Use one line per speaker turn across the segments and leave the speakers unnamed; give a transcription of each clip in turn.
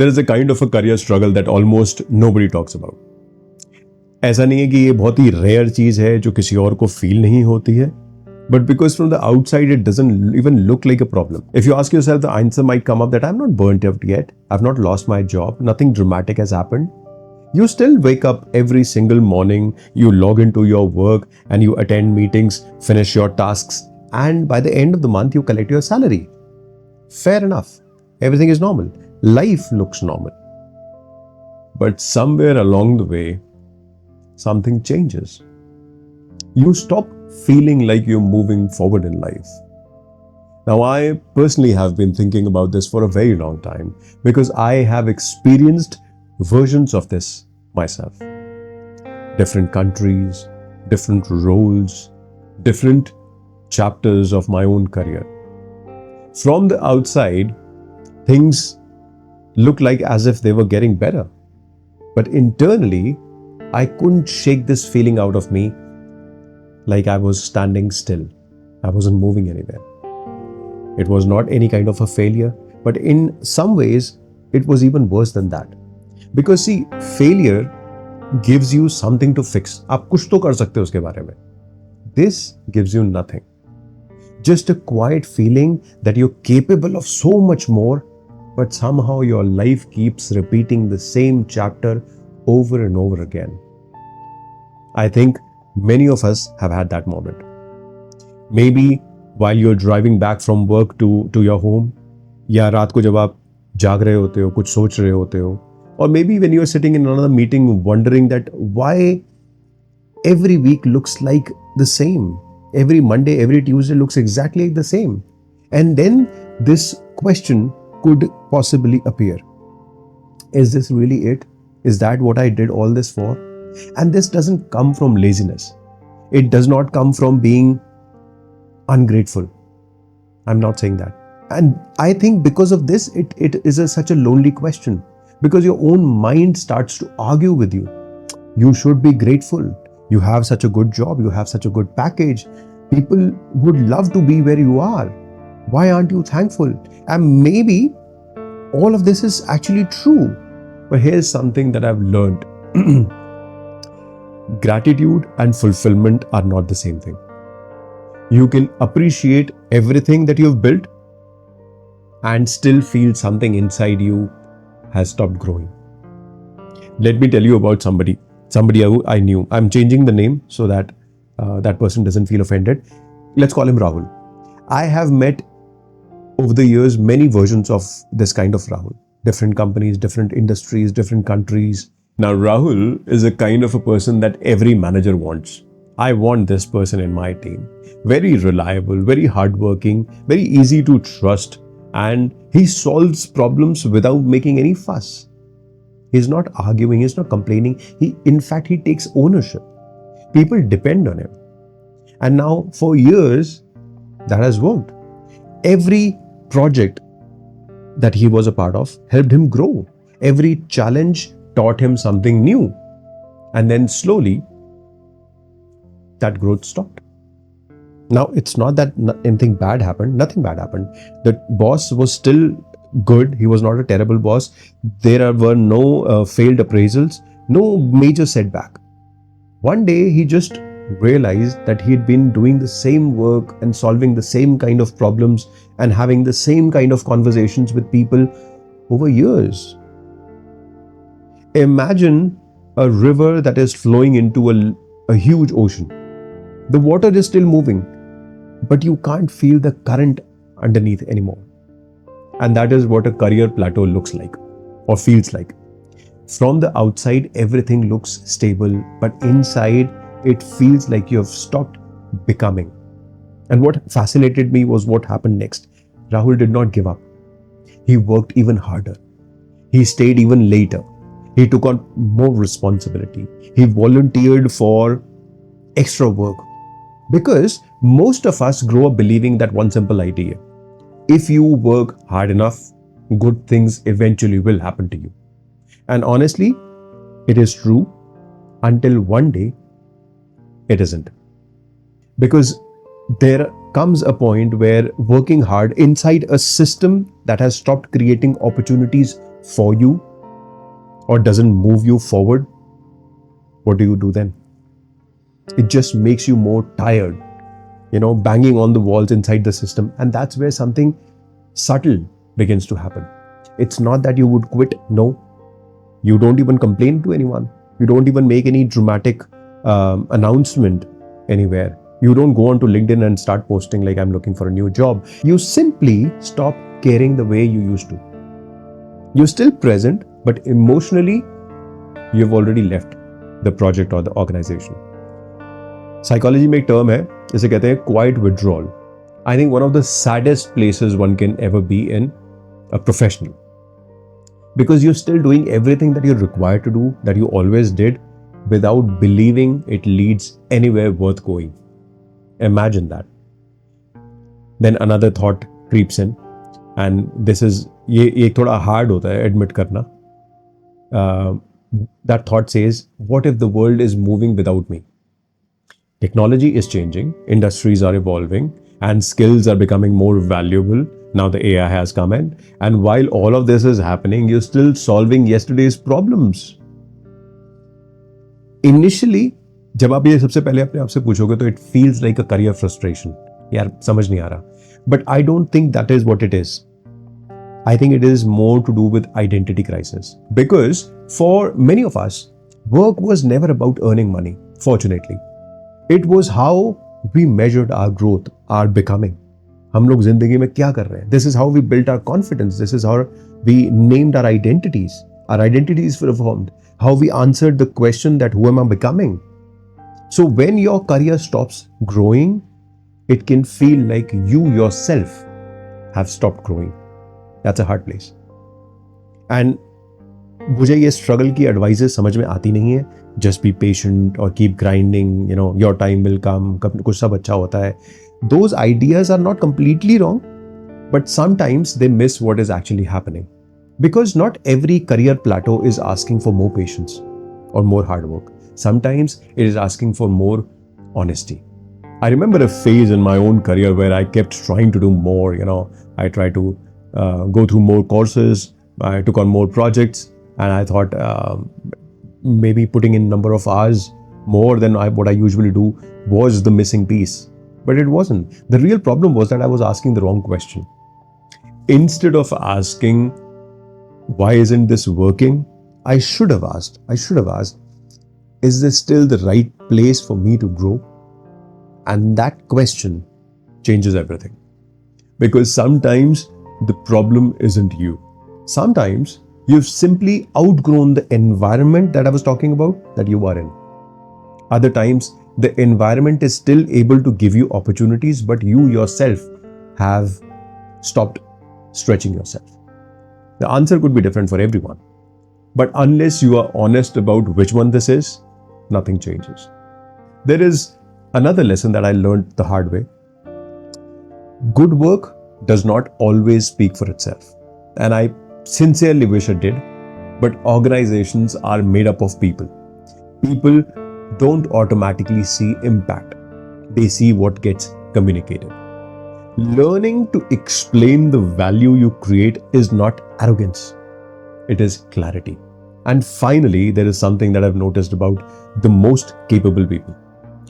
there is a kind of a career struggle that almost nobody talks about. ऐसा नहीं है कि ये बहुत ही रेयर चीज है जो किसी और को फील नहीं होती है, but because from the outside it doesn't even look like a problem. If you ask yourself, the answer might come up that I'm not burnt out yet, I've not lost my job, nothing dramatic has happened. You still wake up every single morning, you log into your work and you attend meetings, finish your tasks, and by the end of the month you collect your salary. Fair enough. Everything is normal. Life looks normal. But somewhere along the way, something changes. You stop feeling like you're moving forward in life. Now, I personally have been thinking about this for a very long time because I have experienced versions of this myself. Different countries, different roles, different chapters of my own career. From the outside, things look like as if they were getting better. But internally, I couldn't shake this feeling out of me, like I was standing still. I wasn't moving anywhere. It was not any kind of a failure, but in some ways, it was even worse than that. Because see, failure gives you something to fix. आप कुछ तो कर सकते हो उसके बारे में. This gives you nothing. Just a quiet feeling that you're capable of so much more, but somehow your life keeps repeating the same chapter over and over again. I think many of us have had that moment. Maybe while you're driving back from work to your home, या रात को जब आप जाग रहे होते हो, कुछ सोच रहे होते हो, or maybe when you're sitting in another meeting wondering that why every week looks like the same. Every Monday, every Tuesday looks exactly the same. And then this question could possibly appear. Is this really it? Is that what I did all this for? And this doesn't come from laziness. It does not come from being ungrateful. I'm not saying that. And I think because of this, it is such a lonely question. Because your own mind starts to argue with you. You should be grateful. You have such a good job. You have such a good package. People would love to be where you are. Why aren't you thankful? And maybe all of this is actually true. But here's something that I've learned. Gratitude and fulfillment are not the same thing. You can appreciate everything that you've built and still feel something inside you has stopped growing. Let me tell you about somebody I knew. I'm changing the name so that that person doesn't feel offended. Let's call him Rahul. I have met over the years many versions of this kind of Rahul. Different companies, different industries, different countries. Now Rahul is a kind of a person that every manager wants. I want this person in my team. Very reliable, very hardworking, very easy to trust, and he solves problems without making any fuss. He's not arguing, he's not complaining. In fact, he takes ownership. People depend on him. And now for years, that has worked. Every project that he was a part of helped him grow. Every challenge taught him something new. And then slowly, that growth stopped. Now, it's not that anything bad happened. Nothing bad happened. The boss was still good. He was not a terrible boss. There were no failed appraisals, no major setback. One day, he just realized that he had been doing the same work and solving the same kind of problems and having the same kind of conversations with people over years. Imagine a river that is flowing into a huge ocean. The water is still moving, but you can't feel the current underneath anymore. And that is what a career plateau looks like or feels like. From the outside, everything looks stable, but inside, it feels like you have stopped becoming. And what fascinated me was what happened next. Rahul did not give up. He worked even harder. He stayed even later. He took on more responsibility. He volunteered for extra work. Because most of us grow up believing that one simple idea. If you work hard enough, good things eventually will happen to you. And honestly, it is true until one day it isn't. Because there comes a point where working hard inside a system that has stopped creating opportunities for you or doesn't move you forward, what do you do then? It just makes you more tired, banging on the walls inside the system. And that's where something subtle begins to happen. It's not that you would quit. No, you don't even complain to anyone. You don't even make any dramatic announcement anywhere. You don't go onto LinkedIn and start posting like I'm looking for a new job. You simply stop caring the way you used to. You're still present, but emotionally, you've already left the project or the organization. Psychology में एक term है, इसे कहते हैं quiet withdrawal. I think one of the saddest places one can ever be in a professional. Because you're still doing everything that you're required to do, that you always did, without believing it leads anywhere worth going. Imagine that. Then another thought creeps in, and this is ये एक थोड़ा hard होता है admit करना. That thought says, what if the world is moving without me? Technology is changing, industries are evolving, and skills are becoming more valuable. Now the AI has come in, and while all of this is happening, you're still solving yesterday's problems. Initially, जब आप ये सबसे पहले अपने आप से पूछोगे तो it feels like a career frustration. यार समझ नहीं आ रहा. But I don't think that is what it is. I think it is more to do with identity crisis. Because for many of us, work was never about earning money, fortunately. It was how we measured our growth, our becoming. हम लोग जिंदगी में क्या कर रहे हैं? This is how we built our confidence. This is how we named our identities. Our identities were formed. How we answered the question that who am I becoming? So when your career stops growing, it can feel like you yourself have stopped growing. That's a hard place. And मुझे ये struggle की advices समझ में आती नहीं है. Just be patient or keep grinding, your time will come, कुछ सब अच्छा होता है. Those ideas are not completely wrong, but sometimes they miss what is actually happening. Because not every career plateau is asking for more patience or more hard work. Sometimes it is asking for more honesty. I remember a phase in my own career where I kept trying to do more, I tried to go through more courses, I took on more projects, and I thought maybe putting in number of hours more than what I usually do was the missing piece. But it wasn't. The real problem was that I was asking the wrong question. Instead of asking, why isn't this working? I should have asked, is this still the right place for me to grow? And that question changes everything. Because sometimes the problem isn't you. Sometimes you've simply outgrown the environment that I was talking about that you are in. Other times, the environment is still able to give you opportunities, but you yourself have stopped stretching yourself. The answer could be different for everyone. But unless you are honest about which one this is, nothing changes. There is another lesson that I learned the hard way. Good work does not always speak for itself. And I sincerely wish it did. But organizations are made up of people. People don't automatically see impact. They see what gets communicated. Learning to explain the value you create is not arrogance. It is clarity. And finally, there is something that I've noticed about the most capable people.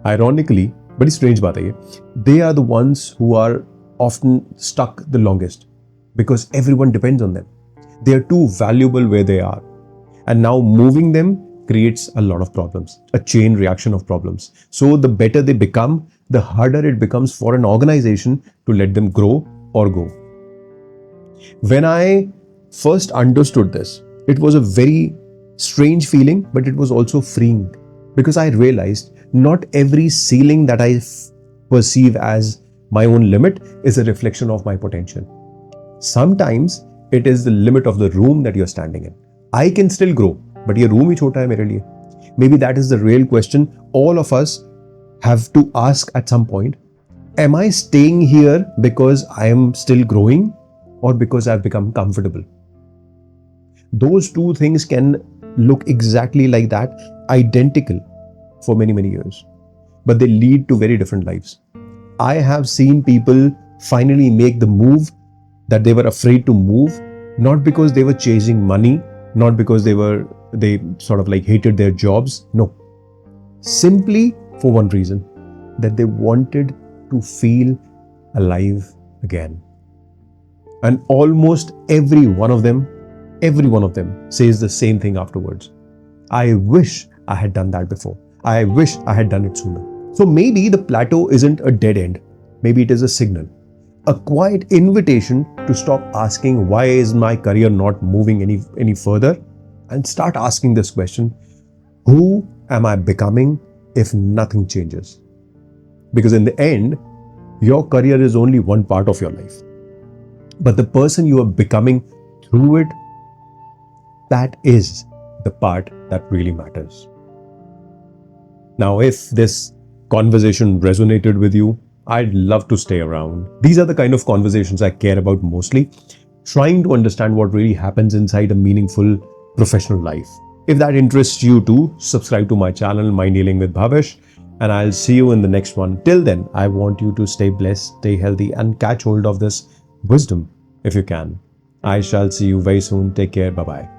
Ironically, very strange baat hai ye, they are the ones who are often stuck the longest because everyone depends on them. They are too valuable where they are. And now moving them creates a lot of problems, a chain reaction of problems. So the better they become, the harder it becomes for an organization to let them grow or go. When I first understood this, it was a very strange feeling, but it was also freeing because I realized not every ceiling that I perceive as my own limit is a reflection of my potential. Sometimes it is the limit of the room that you're standing in. I can still grow, but ये room ही छोटा है मेरे लिए. Maybe that is the real question all of us have to ask at some point. Am I staying here because I am still growing or because I've become comfortable? Those two things can look exactly like that, identical for many, many years, but they lead to very different lives. I have seen people finally make the move that they were afraid to move Not because they were chasing money, not because they sort of like hated their jobs. No. Simply for one reason, that they wanted to feel alive again. And almost every one of them says the same thing afterwards. I wish I had done that before. I wish I had done it sooner. So maybe the plateau isn't a dead end. Maybe it is a signal, a quiet invitation to stop asking why is my career not moving any further, and start asking this question: who am I becoming if nothing changes? Because in the end, your career is only one part of your life. But the person you are becoming through it, that is the part that really matters. Now, if this conversation resonated with you, I'd love to stay around. These are the kind of conversations I care about mostly, trying to understand what really happens inside a meaningful professional life. If that interests you too, subscribe to my channel, Mind Healing with Bhavesh, and I'll see you in the next one. Till then, I want you to stay blessed, stay healthy, and catch hold of this wisdom if you can. I shall see you very soon. Take care. Bye-bye.